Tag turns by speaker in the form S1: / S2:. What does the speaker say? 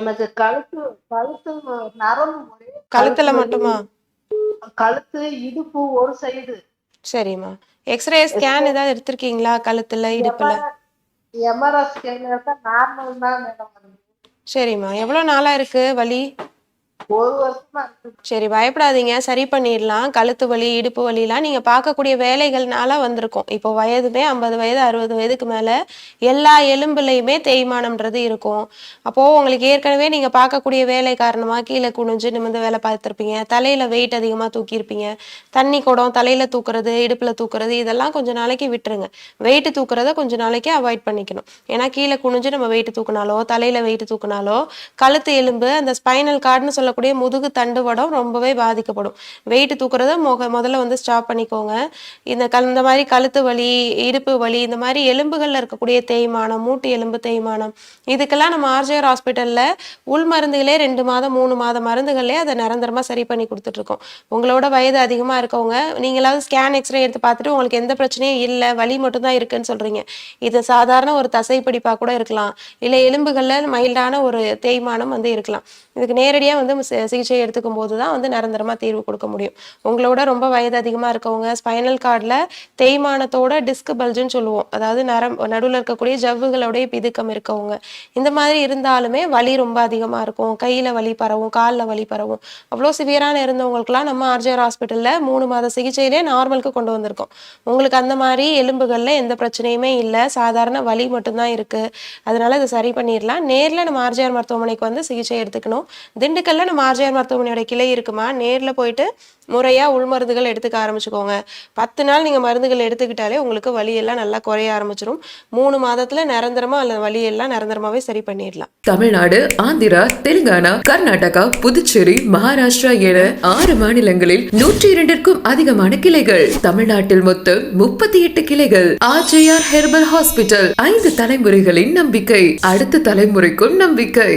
S1: எனக்கு கழுத்து கழுத்து நரம்பு கழுத்து
S2: கழுத்துல
S1: வலி,
S2: மட்டுமா?
S1: கழுத்து இடுப்பு ஒரு சைடு.
S2: சரிம்மா. எக்ஸ்ரே ஸ்கேன் ஏதாவது எடுத்திருக்கீங்களா கழுத்துல இடுப்புல?
S1: எம்ஆர்ஐ ஸ்கேன் எடுத்தா நார்மல் தான் மேடம் வருது.
S2: சரிம்மா. எவ்வளவு நாளா இருக்கு வலி?
S1: ஒரு வருஷமா இருக்கு.
S2: சரி, பயப்படாதீங்க, சரி பண்ணிடலாம். கழுத்து வலி, இடுப்பு வலிலாம் நீங்க பார்க்கக்கூடிய வேலைகள்னால வந்திருக்கும். இப்போ வயதுமே 50 வயது 60 வயதுக்கு மேல எல்லா எலும்புலையுமே தேய்மானம்ன்றது இருக்கும். அப்போ உங்களுக்கு ஏற்கனவே நீங்க பார்க்கக்கூடிய வேலை காரணமா கீழே குனிஞ்சு நிமிர்ந்து வேலை பார்த்துருப்பீங்க. தலையில வெயிட் அதிகமா தூக்கியிருப்பீங்க. தண்ணி குடம் தலையில தூக்குறது, இடுப்புல தூக்குறது இதெல்லாம் கொஞ்ச நாளைக்கு விட்டுருங்க. வெயிட் தூக்குறத கொஞ்ச நாளைக்கு அவாய்ட் பண்ணிக்கணும். ஏன்னா கீழே குனிஞ்சு நம்ம வெயிட் தூக்குனாலோ, தலையில வெயிட் தூக்குனாலோ கழுத்து எலும்பு அந்த ஸ்பைனல் கார்டுன்னு சொல்லக்கூடிய முதுகு தண்டுவடம் ரொம்பவே பாதிக்கப்படும். வெயிட் தூக்குறத முதல்ல வந்து ஸ்டாப் பண்ணிக்கோங்க. இந்த மாதிரி கழுத்து வலி, இடுப்பு வலி, இந்த மாதிரி எலும்புகள்ல இருக்கக்கூடிய தேய்மானம், மூட்டு எலும்பு தேய்மானம் இதுக்கெல்லாம் நம்ம ஆர்ஜிஆர் ஹாஸ்பிட்டல்ல உள் மருந்துகளே 2 மாதம் 3 மாத மருந்துகளே அதை நிரந்தரமா சரி பண்ணி கொடுத்துட்டு இருக்கோம். உங்களோட வயது அதிகமா இருக்கவங்க நீங்களாவது ஸ்கேன் எக்ஸ்ரே எடுத்து பார்த்துட்டு உங்களுக்கு எந்த பிரச்சனையும் இல்லை, வலி மட்டும் தான் இருக்குன்னு சொல்றீங்க. இது சாதாரண ஒரு தசைப்பிடிப்பா கூட இருக்கலாம், இல்லை எலும்புகள்ல மைல்டான ஒரு தேய்மானம் வந்து இருக்கலாம். இதுக்கு நேரடியாக வந்து சிகிச்சை எடுத்துக்கும் போது தான் வந்து நிரந்தரமாக தீர்வு கொடுக்க முடியும். உங்களோட ரொம்ப வயது அதிகமாக இருக்கவங்க ஸ்பைனல் கார்டில் தேய்மானத்தோட டிஸ்க் பல்ஜுன்னு சொல்லுவோம், அதாவது நடுவில் இருக்கக்கூடிய ஜவ்வுகளுடைய பிதுக்கம் இருக்கவங்க, இந்த மாதிரி இருந்தாலுமே வலி ரொம்ப அதிகமாக இருக்கும். கையில் வலி பரவும், காலில் வலி பரவும். அவ்வளோ சிவியரான இருந்தவங்களுக்குலாம் நம்ம ஆர்ஜிஆர் ஹாஸ்பிட்டலில் 3 மாத சிகிச்சையிலே நார்மலுக்கு கொண்டு வந்திருக்கோம். உங்களுக்கு அந்த மாதிரி எலும்புகளில் எந்த பிரச்சனையுமே இல்லை, சாதாரண வலி மட்டும்தான் இருக்குது. அதனால இதை சரி பண்ணிடலாம். நேரில் நம்ம ஆர்ஜிஆர் மருத்துவமனைக்கு வந்து சிகிச்சை எடுத்துக்கணும். திண்டுக்கல்ல நம்ம ஆர்ஜிஆர் மருத்துவமனையோட கிளை இருக்குமா, நேர்ல போயிட்டு முறையா உள் மருந்துகள் எடுத்துக்க ஆரம்பிச்சுக்கோங்க. 10 நாள் நீங்க மருந்துகள் எடுத்துக்கிட்டாலே உங்களுக்கு வலியெல்லாம் நல்லா குறைய ஆரம்பிச்சிடும். 3 மாதத்துல நிரந்தரமா அல்ல வலியெல்லாம் நிரந்தரமாவே சரி பண்ணிடலாம்.
S3: தமிழ்நாடு, ஆந்திரா, தெலுங்கானா, கர்நாடகா, புதுச்சேரி, மகாராஷ்டிரா என 6 மாநிலங்களில் 102க்கும் அதிகமான கிளைகள். தமிழ்நாட்டில் மொத்தம் 38 கிளைகள். ஆர்ஜிஆர் ஹெர்பல் ஹாஸ்பிட்டல் 5 தலைமுறைகளின் நம்பிக்கை, அடுத்த தலைமுறைக்கும் நம்பிக்கை.